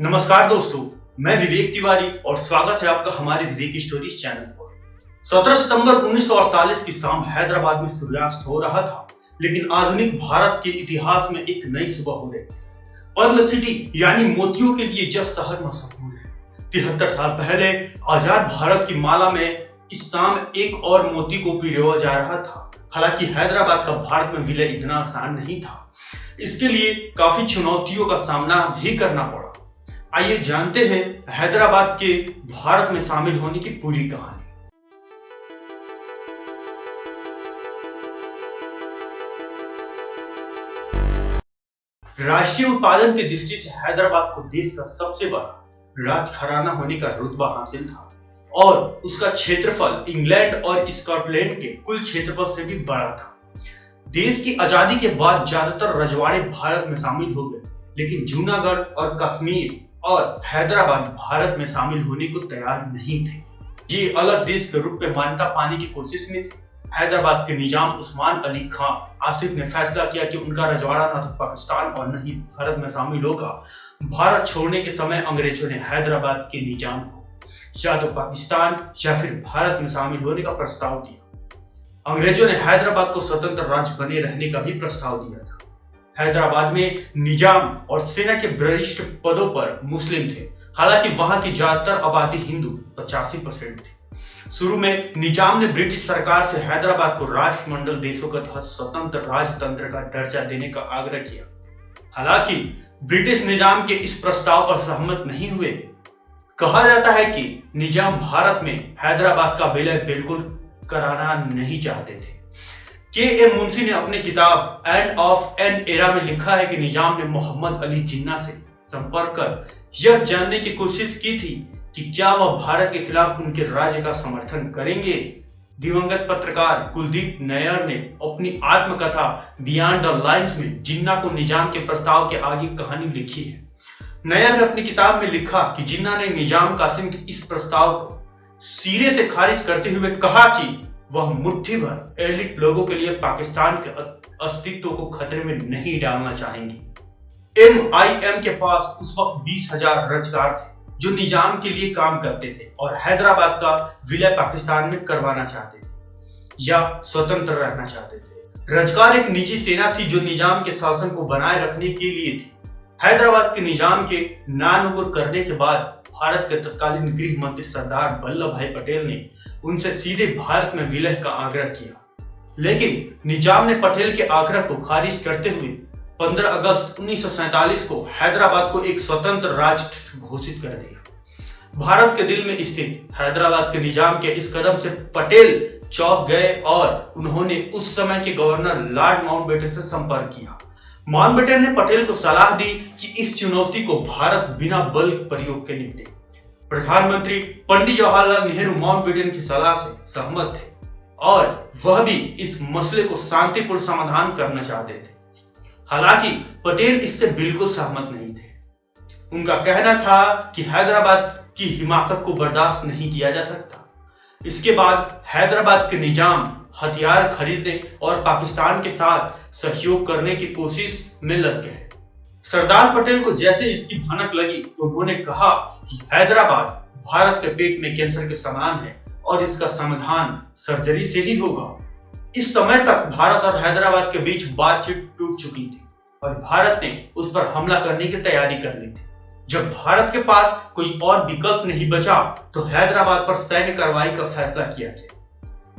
नमस्कार दोस्तों, मैं विवेक तिवारी और स्वागत है आपका हमारे विवेक स्टोरीज चैनल पर। 17 सितंबर 1948 की शाम हैदराबाद में सूर्यास्त हो रहा था, लेकिन आधुनिक भारत के इतिहास में एक नई सुबह हो रही थी। पर्ल सिटी यानी मोतियों के लिए जब शहर मशहूर है। 73 साल पहले आजाद भारत की माला में इस शाम एक और मोती को पिरोया जा रहा था। हालांकि हैदराबाद का भारत में विलय इतना आसान नहीं था। इसके लिए काफी चुनौतियों का सामना भी करना पड़ा। आइए जानते हैं हैदराबाद के भारत में शामिल होने की पूरी कहानी। राष्ट्रीय उत्पादन की दृष्टि से हैदराबाद को देश का सबसे बड़ा राजघराना होने का रुतबा हासिल था और उसका क्षेत्रफल इंग्लैंड और स्कॉटलैंड के कुल क्षेत्रफल से भी बड़ा था। देश की आजादी के बाद ज्यादातर रजवाड़े भारत में शामिल हो गए, लेकिन जूनागढ़ और कश्मीर और हैदराबाद भारत में शामिल होने को तैयार नहीं थे। ये अलग देश के रूप में मान्यता पाने की कोशिश में थे। हैदराबाद के निजाम उस्मान अली खां आसिफ ने फैसला किया कि उनका रजवाड़ा न तो पाकिस्तान और न ही भारत में शामिल होगा। भारत छोड़ने के समय अंग्रेजों ने हैदराबाद के निजाम को या तो पाकिस्तान या फिर भारत में शामिल होने का प्रस्ताव दिया। अंग्रेजों ने हैदराबाद को स्वतंत्र राज्य बने रहने का भी प्रस्ताव दिया था। हैदराबाद में निजाम और सेना के वरिष्ठ पदों पर मुस्लिम थे, हालांकि वहां की ज्यादातर आबादी हिंदू 85% थी। शुरू में निजाम ने ब्रिटिश सरकार से हैदराबाद को राष्ट्रमंडल देशों के तहत स्वतंत्र राजतंत्र का दर्जा देने का आग्रह किया। हालांकि ब्रिटिश निजाम के इस प्रस्ताव पर सहमत नहीं हुए। कहा जाता है कि निजाम भारत में हैदराबाद का विलय बिल्कुल कराना नहीं चाहते थे। के.एम. मुंशी ने अपनी किताब एंड ऑफ एन एरा में लिखा है कि निजाम ने मोहम्मद अली जिन्ना से संपर्क कर यह जानने की कोशिश की थी कि क्या वह भारत के खिलाफ उनके राज्य का समर्थन करेंगे। दिवंगत पत्रकार कुलदीप नैयर ने अपनी आत्मकथा बियॉन्ड द लाइन्स में जिन्ना को निजाम के प्रस्ताव के आगे कहानी लिखी है। नैयर ने अपनी किताब में लिखा कि जिन्ना ने निजाम कासिम के इस प्रस्ताव को सिरे से खारिज करते हुए कहा कि वह मुट्ठी भर एलिट लोगों के लिए पाकिस्तान के अस्तित्व को खतरे में नहीं डालना चाहेंगे। MIM के पास उस वक्त 20,000 रजगार थे जो निजाम के लिए काम करते थे और हैदराबाद का विलय पाकिस्तान में करवाना चाहते थे या स्वतंत्र रहना चाहते थे। रजगार एक निजी सेना थी जो निजाम के शासन को बनाए रखने के लिए थी। हैदराबाद के निजाम के नामुमकिन करने के बाद भारत के तत्कालीन गृह मंत्री सरदार वल्लभ भाई पटेल ने उनसे सीधे भारत में विलय का आग्रह किया, लेकिन निजाम ने पटेल के आग्रह को खारिज करते हुए 15 अगस्त 1947 को हैदराबाद को एक स्वतंत्र राज्य घोषित कर दिया। भारत के दिल में स्थित हैदराबाद के निजाम के इस कदम से पटेल चौंक गए और उन्होंने उस समय के गवर्नर लॉर्ड माउंटबेटन से संपर्क किया। माउंटबेटन ने पटेल को सलाह दी कि इस चुनौती को भारत बिना बल प्रयोग के निपटे। प्रधानमंत्री पंडित जवाहरलाल नेहरू माउंटबेटन की सलाह से सहमत थे और वह भी इस मसले को शांतिपूर्ण समाधान करना चाहते थे। हालांकि पटेल इससे बिल्कुल सहमत नहीं थे। उनका कहना था कि हैदराबाद की हिमाकत को बर्दाश्त नहीं किया जा सकता। इसके बाद हैदराबाद के निजाम हथियार खरीदने और पाकिस्तान के साथ सहयोग करने की कोशिश में लग गए। सरदार पटेल को जैसे इसकी भनक लगी तो उन्होंने कहा कि हैदराबाद भारत के पेट में कैंसर के समान है और इसका समाधान सर्जरी से ही होगा। इस समय तक भारत और हैदराबाद के बीच बातचीत टूट चुकी थी और भारत ने उस पर हमला करने की तैयारी कर ली थी। जब भारत के पास कोई और विकल्प नहीं बचा तो हैदराबाद पर सैन्य कार्रवाई का फैसला किया गया।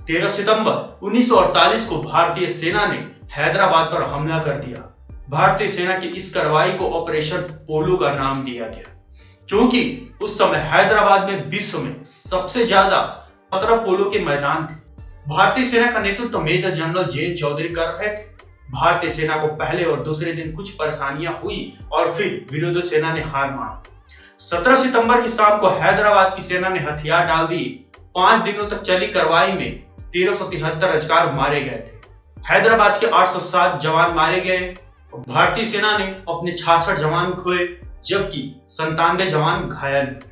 13 सितंबर 1948 को भारतीय सेना ने हैदराबाद पर हमला कर दिया। भारतीय सेना की इस कार्रवाई को ऑपरेशन पोलो का नाम दिया गया, क्योंकि उस समय हैदराबाद में विश्व में सबसे ज्यादा 17 पोलो के मैदान थे। भारतीय सेना का नेतृत्व मेजर जनरल जे चौधरी कर रहे थे। भारतीय सेना को पहले और दूसरे दिन कुछ परेशानियां हुई और फिर विरोधी सेना ने हार मानी। 17 सितंबर की शाम को हैदराबाद की सेना ने हथियार डाल दिए। 5 दिनों तक चली कार्रवाई में 1373 रजगार मारे गए थे। हैदराबाद के 807 जवान मारे गए। भारतीय सेना ने अपने 66 जवान खोए, जबकि 97 जवान घायल हुए।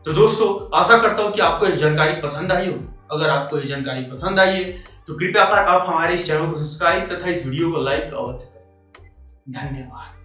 तो दोस्तों, आशा करता हूं कि आपको ये जानकारी पसंद आई हो। अगर आपको ये जानकारी पसंद आई है तो कृपया कर आप हमारे इस चैनल को सब्सक्राइब तथा इस वीडियो को लाइक अवश्य करें। धन्यवाद।